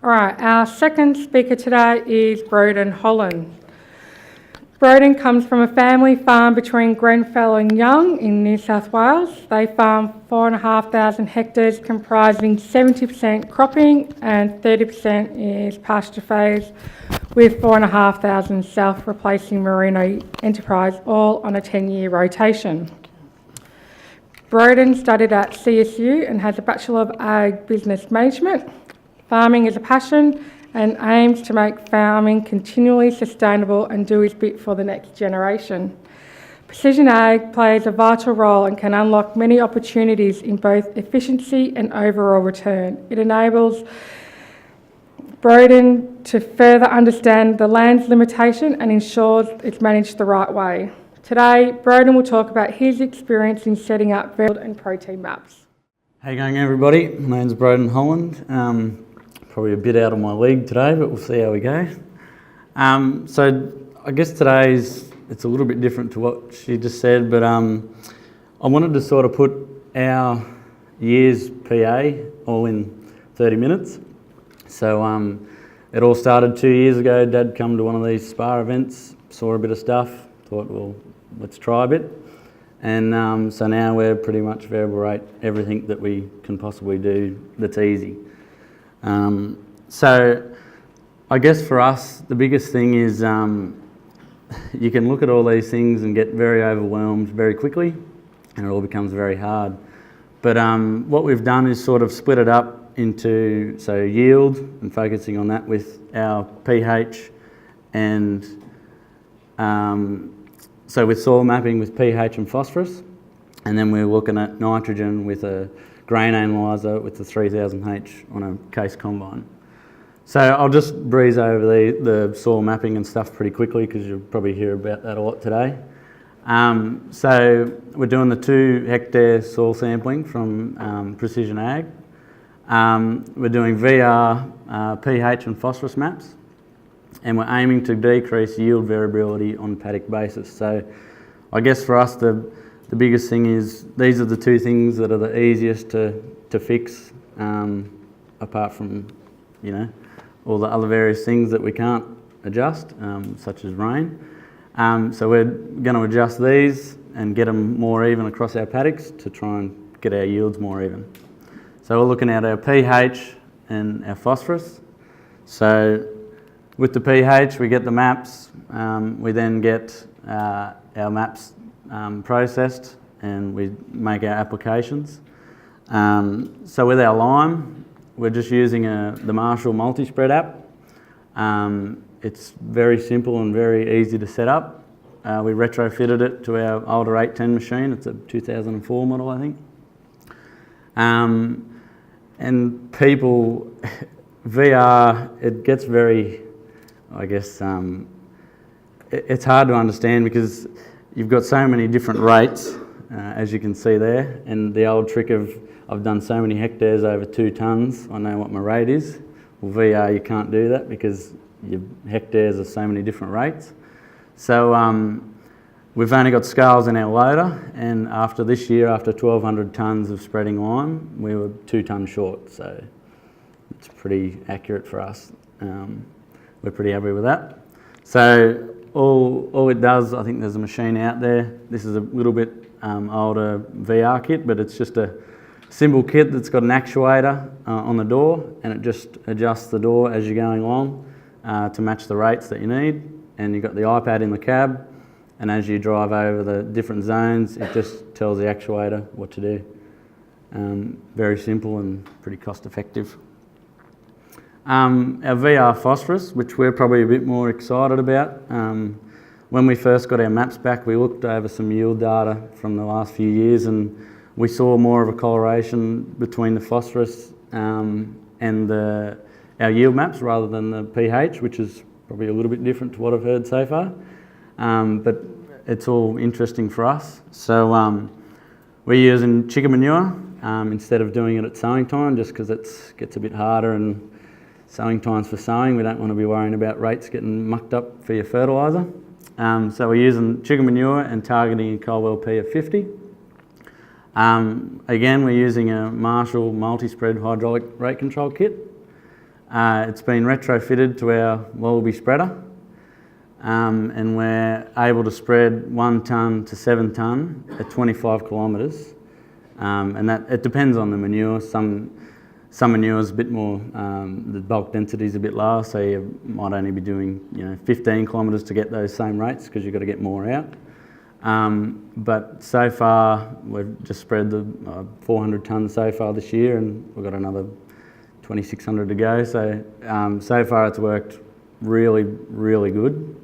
All right, our second speaker today is Broden Holland. Broden comes from a family farm between Grenfell and Young in New South Wales. They farm 4,500 hectares comprising 70% cropping and 30% is pasture phase, with 4,500 self-replacing merino enterprise, all on a 10-year rotation. Broden studied at CSU and has a Bachelor of Ag Business Management. Farming is a passion and aims to make farming continually sustainable and do his bit for the next generation. Precision ag plays a vital role and can unlock many opportunities in both efficiency and overall return. It enables Broden to further understand the land's limitation and ensures it's managed the right way. Today, Broden will talk about his experience in setting up field and protein maps. How you going, everybody? My name's Broden Holland. Probably a bit out of my league today, but we'll see how we go. So I guess it's a little bit different to what she just said, but I wanted to sort of put our year's PA all in 30 minutes. So it all started 2 years ago. Dad come to one of these spa events, saw a bit of stuff, thought, well, let's try a bit. And so now we're pretty much variable rate everything that we can possibly do that's easy. So I guess for us, the biggest thing is you can look at all these things and get very overwhelmed very quickly, and it all becomes very hard. But what we've done is sort of split it up into yield and focusing on that with our pH, and so with soil mapping with pH and phosphorus, and then we're looking at nitrogen with a grain analyzer with the 3000H on a case combine. So I'll just breeze over the soil mapping and stuff pretty quickly because you'll probably hear about that a lot today. So we're doing the 2 hectare soil sampling from Precision Ag. We're doing VR, pH and phosphorus maps, and we're aiming to decrease yield variability on paddock basis. So I guess for us the biggest thing is these are the 2 things that are the easiest to fix, apart from, all the other various things that we can't adjust, such as rain. So we're going to adjust these and get them more even across our paddocks to try and get our yields more even. So we're looking at our pH and our phosphorus. So with the pH we get the maps, we then get our maps processed and we make our applications. So with our lime, we're just using the Marshall multi-spread app. It's very simple and very easy to set up. We retrofitted it to our older 810 machine. It's a 2004 model, I think. And people, VR, it gets very, I guess, it's hard to understand because you've got so many different rates, as you can see there, and the old trick of I've done so many hectares over 2 tonnes, I know what my rate is. Well, VR you can't do that because your hectares are so many different rates. So we've only got scales in our loader, and after this year, after 1,200 tonnes of spreading lime, we were 2 tonnes short, so it's pretty accurate for us. We're pretty happy with that. So all it does, I think there's a machine out there. This is a little bit older VR kit, but it's just a simple kit that's got an actuator on the door, and it just adjusts the door as you're going along to match the rates that you need. And you've got the iPad in the cab, and as you drive over the different zones, it just tells the actuator what to do. Very simple and pretty cost effective. Our VR phosphorus, which we're probably a bit more excited about. When we first got our maps back, we looked over some yield data from the last few years, and we saw more of a correlation between the phosphorus and our yield maps rather than the pH, which is probably a little bit different to what I've heard so far. But it's all interesting for us. So we're using chicken manure instead of doing it at sowing time, just because it gets a bit harder, and sowing times for sowing, we don't want to be worrying about rates getting mucked up for your fertiliser. So we're using chicken manure and targeting a Colwell P of 50. Again, we're using a Marshall multi-spread hydraulic rate control kit. It's been retrofitted to our Wallaby spreader, and we're able to spread 1 tonne to 7 tonne at 25 kilometres. And that it depends on the manure. Some manure is a bit more, the bulk density is a bit lower, so you might only be doing 15 kilometres to get those same rates because you've got to get more out. But so far we've just spread the 400 tonnes so far this year, and we've got another 2,600 to go. So so far it's worked really, really good.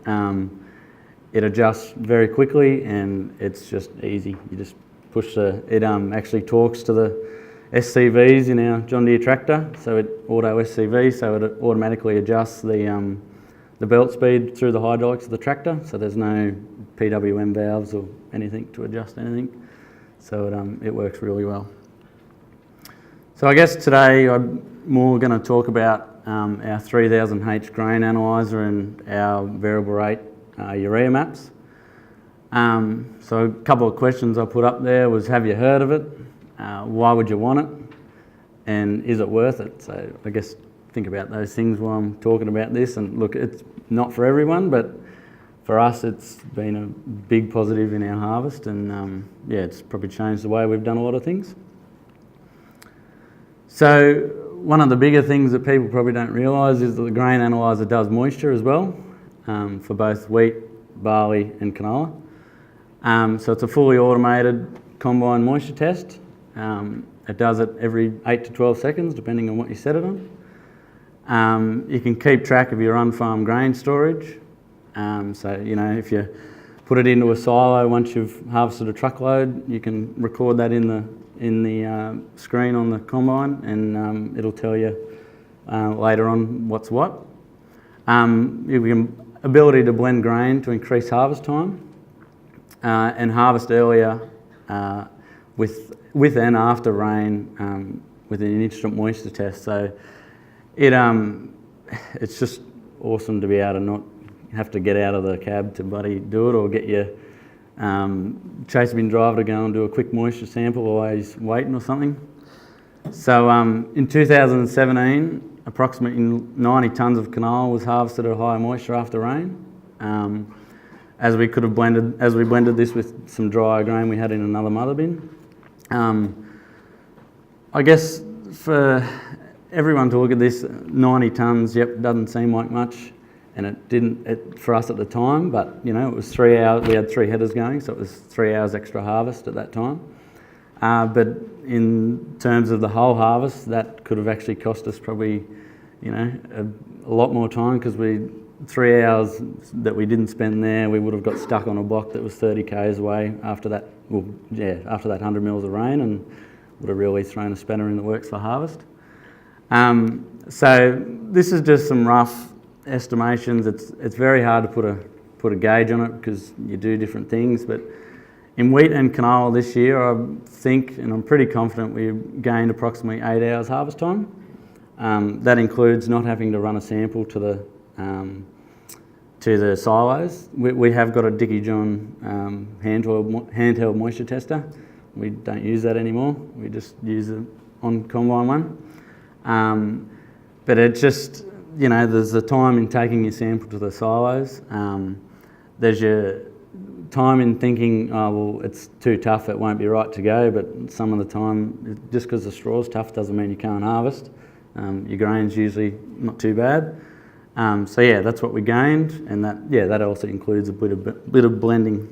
It adjusts very quickly and it's just easy. You just push it actually talks to the SCVs in our John Deere tractor, so it auto SCV, so it automatically adjusts the belt speed through the hydraulics of the tractor, so there's no PWM valves or anything to adjust anything. So it works really well. So I guess today I'm more going to talk about our 3000H grain analyzer and our variable rate urea maps. So a couple of questions I put up there was, have you heard of it? Why would you want it? And is it worth it? So I guess think about those things while I'm talking about this. And look, it's not for everyone, but for us it's been a big positive in our harvest, and yeah, it's probably changed the way we've done a lot of things. So one of the bigger things that people probably don't realise is that the grain analyzer does moisture as well, for both wheat, barley and canola. So it's a fully automated combine moisture test. It does it every 8 to 12 seconds depending on what you set it on. You can keep track of your on-farm grain storage. So if you put it into a silo once you've harvested a truckload, you can record that in the screen on the combine, and it'll tell you later on what's what. You can ability to blend grain to increase harvest time, and harvest earlier with and after rain with an instant moisture test. So it's just awesome to be able to not have to get out of the cab to bloody do it, or get your chase bin driver to go and do a quick moisture sample while he's waiting or something. So in 2017, approximately 90 tonnes of canola was harvested at higher moisture after rain. As we blended this with some drier grain we had in another mother bin. I guess for everyone to look at this, 90 tonnes, yep, doesn't seem like much, and it didn't for us at the time, but it was 3 hours, we had 3 headers going, so it was 3 hours extra harvest at that time. But in terms of the whole harvest, that could have actually cost us probably, a lot more time, because 3 hours that we didn't spend there, we would have got stuck on a block that was 30 k's away after that 100 mils of rain, and would have really thrown a spanner in the works for harvest. So this is just some rough estimations. It's very hard to put a gauge on it because you do different things, but in wheat and canola this year, I think, and I'm pretty confident, we gained approximately 8 hours harvest time. That includes not having to run a sample to the silos. We have got a Dickie John handheld moisture tester. We don't use that anymore. We just use it on combine one. But it just, there's the time in taking your sample to the silos. There's your time in thinking, oh, well, it's too tough, it won't be right to go, but some of the time, just because the straw's tough doesn't mean you can't harvest. Your grain's usually not too bad. So yeah, that's what we gained, and that also includes a bit of blending.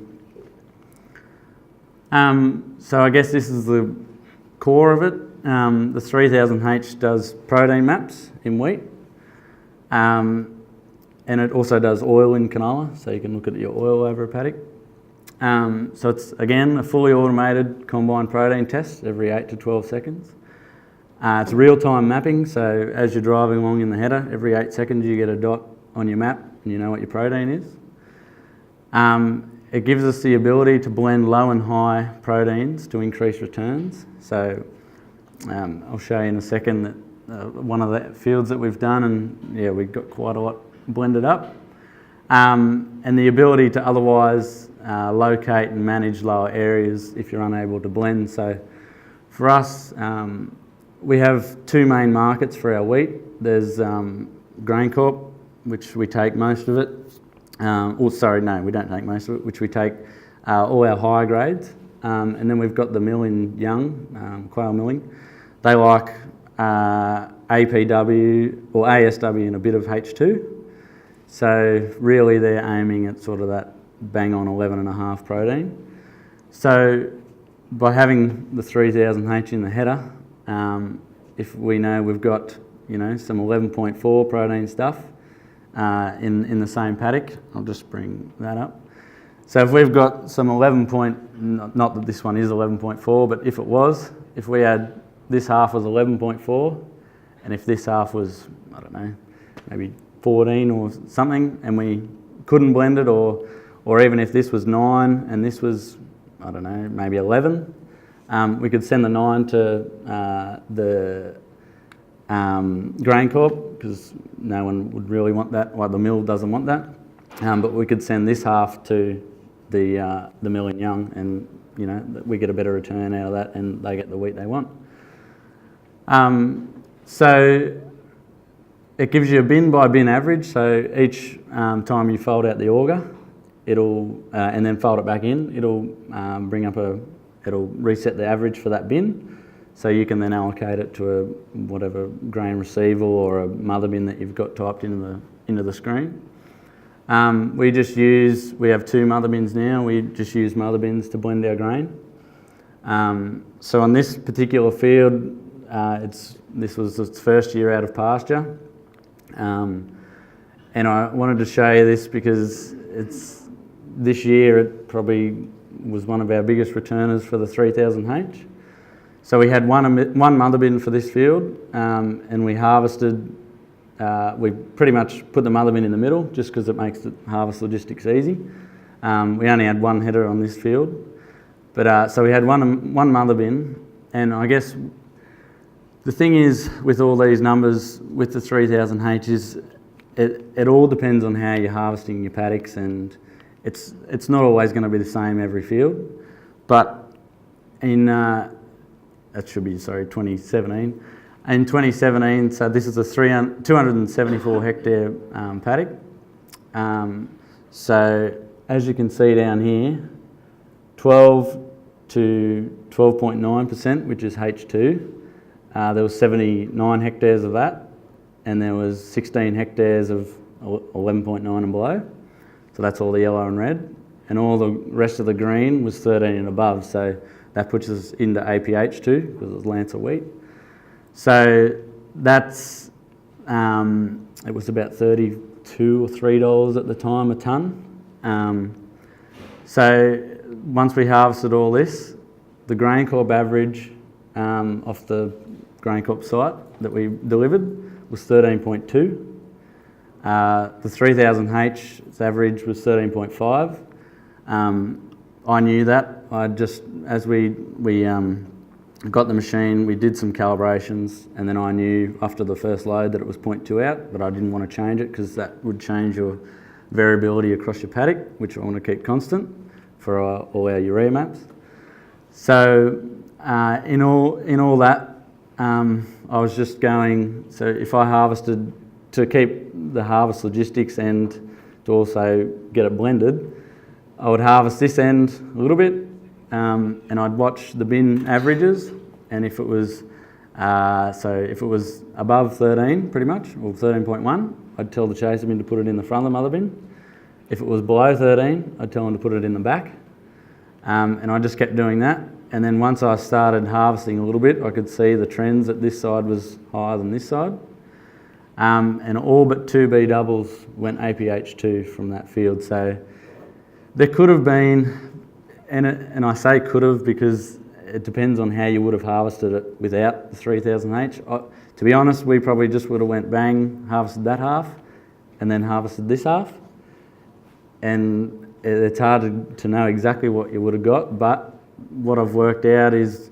So I guess this is the core of it. The 3000H does protein maps in wheat, and it also does oil in canola, so you can look at your oil over a paddock. So it's, again, a fully automated combine protein test every 8 to 12 seconds. It's real-time mapping, so as you're driving along in the header, every 8 seconds you get a dot on your map and you know what your protein is. It gives us the ability to blend low and high proteins to increase returns. So I'll show you in a second that one of the fields that we've done, and yeah, we've got quite a lot blended up. And the ability to otherwise locate and manage lower areas if you're unable to blend. So for us, we have 2 main markets for our wheat. there's grain corp, which we take most of it. We don't take most of it, which we take all our higher grades. And then we've got the mill in Young, quail milling. They like APW or ASW and a bit of H2. So really they're aiming at sort of that bang on 11.5 protein. So by having the 3000H in the header, if we know we've got some 11.4 protein stuff in the same paddock, I'll just bring that up. So if we've got some not that this one is 11.4, but if we had this half was 11.4, and if this half was, I don't know, maybe 14 or something, and we couldn't blend it, or even if this was 9 and this was, I don't know, maybe 11, we could send the 9 to the grain corp, because no one would really want that, the mill doesn't want that, but we could send this half to the mill in Young, and we get a better return out of that, and they get the wheat they want. So it gives you a bin by bin average. So each time you fold out the auger, it'll and then fold it back in, it'll it'll reset the average for that bin. So you can then allocate it to a whatever grain receival or a mother bin that you've got typed into the screen. We have 2 mother bins now. We just use mother bins to blend our grain. So on this particular field, this was its first year out of pasture, and I wanted to show you this because this year it probably was one of our biggest returners for the 3000H. So we had one mother bin for this field, and we harvested. We pretty much put the mother bin in the middle just because it makes the harvest logistics easy. We only had 1 header on this field, but so we had one mother bin, and I guess the thing is with all these numbers with the 3000H is it all depends on how you're harvesting your paddocks, and it's not always going to be the same every field. But in 2017. In 2017, so this is a 274 hectare paddock. So as you can see down here, 12 to 12.9%, which is H2. There was 79 hectares of that, and there was 16 hectares of 11.9 and below. So that's all the yellow and red, and all the rest of the green was 13 and above. So that puts us into APH2 because it's Lancer wheat. So that's it was about $32 or $3 at the time a tonne. So once we harvested all this, the grain corp average off the grain corp site that we delivered was 13.2. The 3000H's average was 13.5. I knew that. As we got the machine, we did some calibrations, and then I knew after the first load that it was 0.2 out, but I didn't want to change it because that would change your variability across your paddock, which I want to keep constant for all our urea maps. So in all that, I was just going, so if I harvested to keep the harvest logistics and to also get it blended, I would harvest this end a little bit, and I'd watch the bin averages, and if it was above 13 pretty much, or 13.1, I'd tell the chaser bin to put it in the front of the mother bin. If it was below 13, I'd tell them to put it in the back, and I just kept doing that. And then once I started harvesting a little bit, I could see the trends that this side was higher than this side. And all but 2 B doubles went APH2 from that field. So there could have been, and I say could have because it depends on how you would have harvested it without the 3000H. To be honest, we probably just would have went bang, harvested that half, and then harvested this half. And it's hard to know exactly what you would have got, but what I've worked out is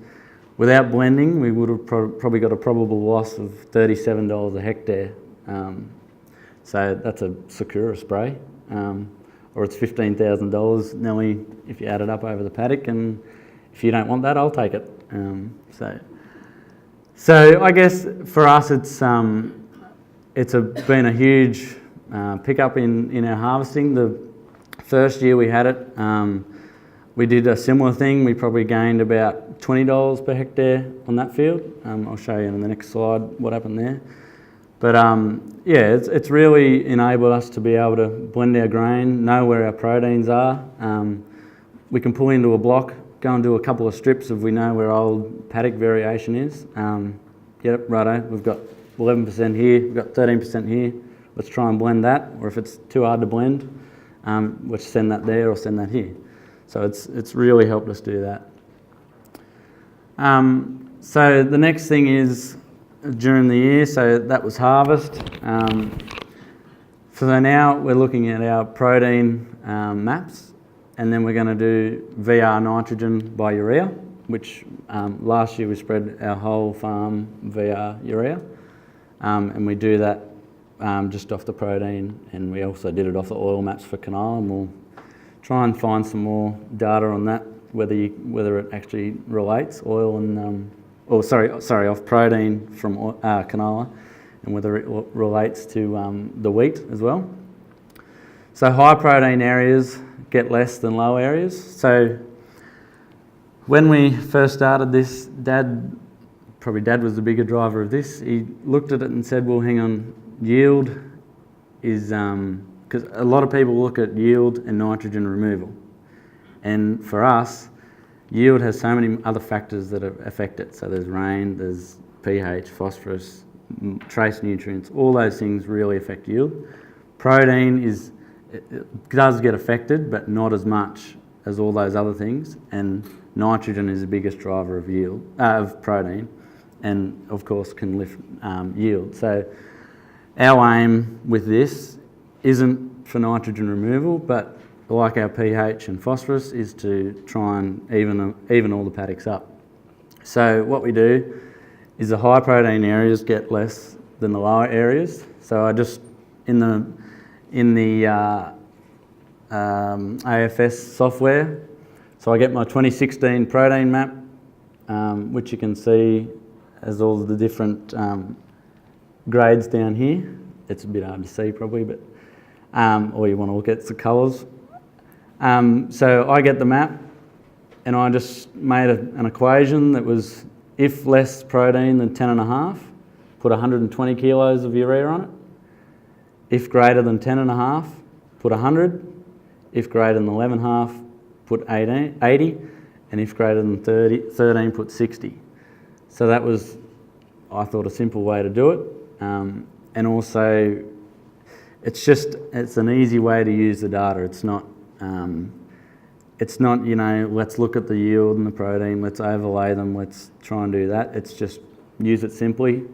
without blending, we would have probably got a probable loss of $37 a hectare. So that's a Sakura spray, or it's $15,000 nearly if you add it up over the paddock, and if you don't want that, I'll take it. So I guess for us, it's been a huge pickup in our harvesting. The first year we had it, we did a similar thing. We probably gained about $20 per hectare on that field. I'll show you in the next slide what happened there. But yeah, it's really enabled us to be able to blend our grain, know where our proteins are. We can pull into a block, go and do a couple of strips if we know where old paddock variation is. Yep, righto, we've got 11% here, we've got 13% here. Let's try and blend that, or if it's too hard to blend, let's send that there or send that here. So it's really helped us do that. So the next thing is during the year, so that was harvest. So now we're looking at our protein maps, and then we're going to do VR nitrogen by urea, which last year we spread our whole farm VR urea, and we do that just off the protein, and we also did it off the oil maps for canola, and we'll try and find some more data on that, whether it actually relates oil and off protein from canola, and whether it relates to the wheat as well. So high protein areas get less than low areas. So when we first started this, Dad was the bigger driver of this. He looked at it and said, well, hang on, yield is, because a lot of people look at yield and nitrogen removal. And for us, yield has so many other factors that affect it. So there's rain, there's pH, phosphorus, trace nutrients, all those things really affect yield. Protein it does get affected, but not as much as all those other things. And nitrogen is the biggest driver of yield, of protein, and of course can lift yield. So our aim with this isn't for nitrogen removal, but like our pH and phosphorus, is to try and even all the paddocks up. So what we do is the high protein areas get less than the lower areas. So I just, in the AFS software, so I get my 2016 protein map, which you can see as all of the different grades down here. It's a bit hard to see probably, but all you want to look at is the colours. So I get the map, and I just made an equation that was, if less protein than 10.5, put 120 kilos of urea on it. If greater than 10.5, put 100. If greater than 11.5, put 80. And if greater than 13, put 60. So that was, I thought, a simple way to do it. And also, it's an easy way to use the data. It's not, let's look at the yield and the protein, let's overlay them, let's try and do that. It's just use it simply.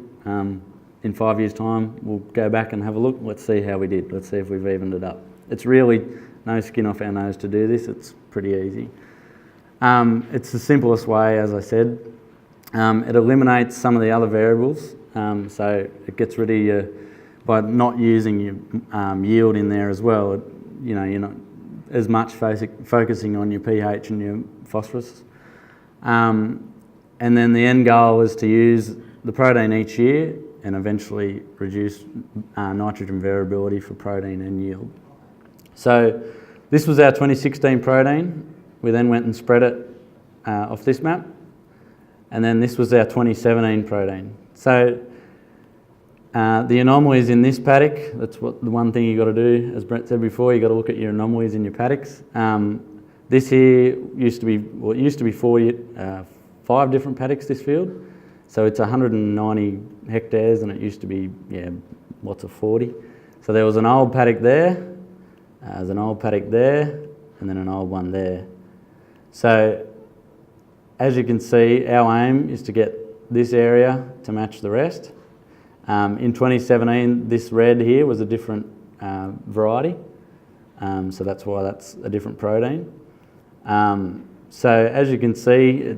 In 5 years' time, we'll go back and have a look. Let's see how we did. Let's see if we've evened it up. It's really no skin off our nose to do this. It's pretty easy. It's the simplest way, as I said. It eliminates some of the other variables. So it gets rid of your, by not using your yield in there as well, you're not as much focusing on your pH and your phosphorus. And then the end goal is to use the protein each year and eventually reduce nitrogen variability for protein and yield. So this was our 2016 protein. We then went and spread it off this map. And then this was our 2017 protein. So the anomalies in this paddock, that's the one thing you've got to do, as Brett said before, you've got to look at your anomalies in your paddocks. This here used to be 5 different paddocks, this field. So it's 190 hectares, and it used to be, lots of 40. So there was an old paddock there, there's an old paddock there, and then an old one there. So as you can see, our aim is to get this area to match the rest. In 2017, this red here was a different variety, so that's why that's a different protein. So as you can see,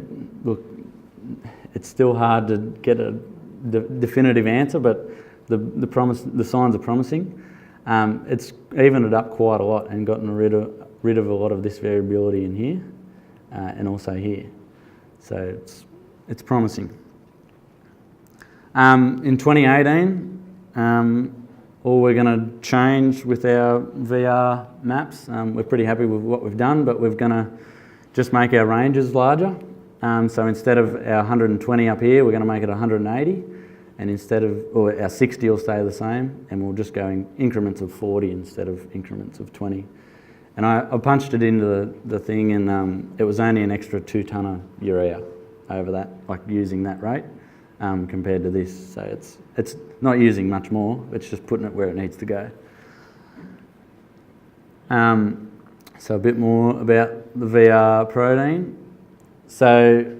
it's still hard to get a definitive answer, but the signs are promising. It's evened it up quite a lot and gotten rid of a lot of this variability in here and also here. So it's promising. In 2018, All we're going to change with our VR maps, we're pretty happy with what we've done, but we're going to just make our ranges larger. So instead of our 120 up here, we're going to make it 180, and our 60 will stay the same, and we'll just go in increments of 40 instead of increments of 20. And I punched it into the thing, and it was only an extra 2 tonne of urea over that, like using that rate, compared to this. So it's not using much more, it's just putting it where it needs to go. So a bit more about the VR protein. So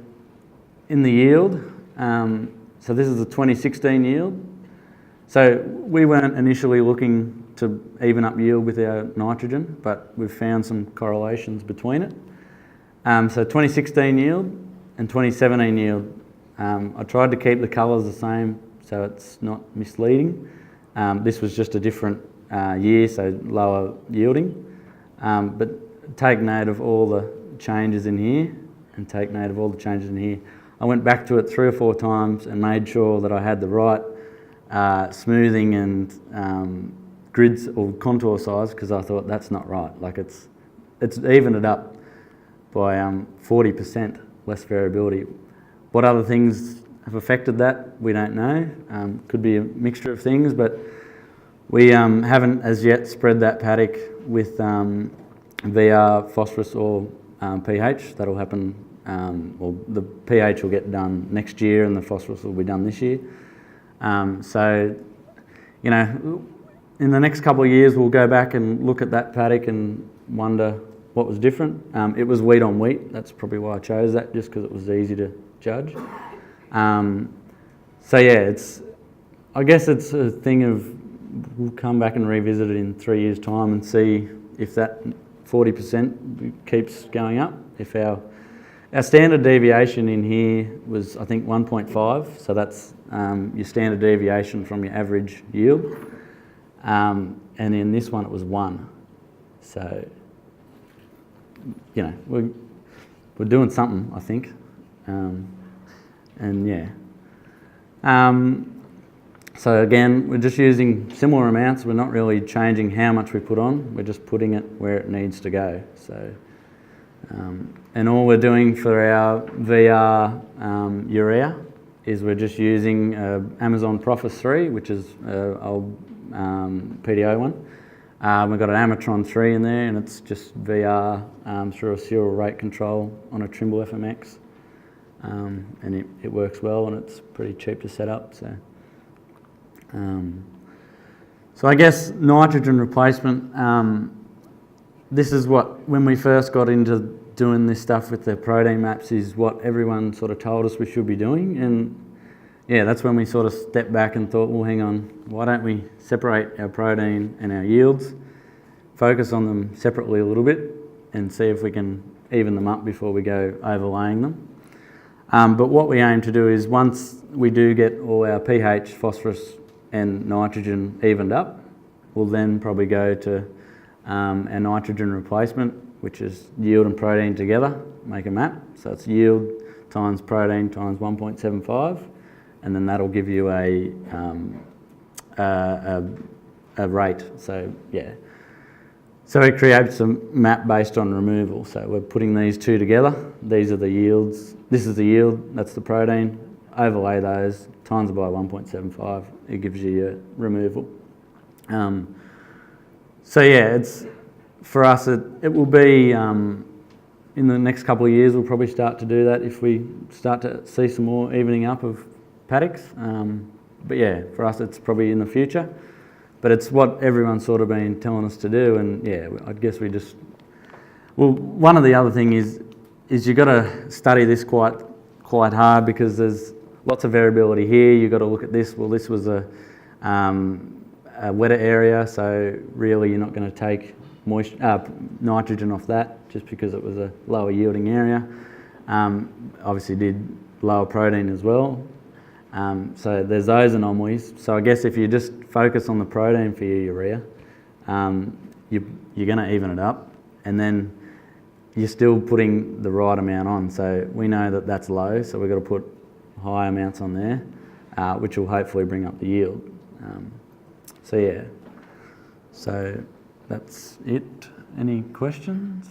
in the yield, so this is the 2016 yield. So we weren't initially looking to even up yield with our nitrogen, but we've found some correlations between it. So 2016 yield and 2017 yield, I tried to keep the colours the same so it's not misleading. This was just a different year, so lower yielding. But take note of all the changes in here and take note of all the changes in here. I went back to it 3 or 4 times and made sure that I had the right smoothing and grids or contour size, because I thought that's not right. Like it's evened it up by 40% less variability. What other things have affected that, we don't know. Could be a mixture of things, but we haven't as yet spread that paddock with VR, phosphorus or pH. That'll happen, well, the pH will get done next year and the phosphorus will be done this year. So, you know, in the next couple of years we'll go back and look at that paddock and wonder what was different. It was wheat on wheat, that's probably why I chose that, just because it was easy to judge. So yeah, I guess it's a thing of, we'll come back and revisit it in 3 years' time and see if that 40% keeps going up. If our standard deviation in here was, I think, 1.5, so that's your standard deviation from your average yield. And in this one it was 1. So, you know, we're doing something, I think. And yeah. So again, we're just using similar amounts. We're not really changing how much we put on. We're just putting it where it needs to go. So, and all we're doing for our VR urea is we're just using Amazon Profis 3, which is old PDO one. We've got an Amatron 3 in there, and it's just VR through a serial rate control on a Trimble FMX. And it works well, and it's pretty cheap to set up. So I guess nitrogen replacement, this is what, when we first got into doing this stuff with the protein maps, is what everyone sort of told us we should be doing. And yeah, that's when we sort of stepped back and thought, well, hang on, why don't we separate our protein and our yields, focus on them separately a little bit, and see if we can even them up before we go overlaying them. But what we aim to do is, once we do get all our pH, phosphorus and nitrogen evened up, we'll then probably go to our nitrogen replacement, which is yield and protein together, make a map. So it's yield times protein times 1.75, and then that'll give you a rate. So yeah. So it creates a map based on removal. So we're putting these two together. These are the yields. This is the yield, that's the protein. Overlay those, times it by 1.75, it gives you your removal. So yeah, for us, it will be, in the next couple of years, we'll probably start to do that if we start to see some more evening up of paddocks. But yeah, for us, it's probably in the future. But it's what everyone's sort of been telling us to do, and yeah, I guess we just... Well, one of the other thing is you've got to study this quite hard, because there's lots of variability here. You've got to look at this. Well, this was a wetter area, so really you're not going to take nitrogen off that just because it was a lower yielding area. Obviously did lower protein as well. So there's those anomalies. So I guess if you just focus on the protein for your urea, you're going to even it up, and then you're still putting the right amount on. So we know that that's low, so we've got to put high amounts on there, which will hopefully bring up the yield. So yeah, so that's it. Any questions?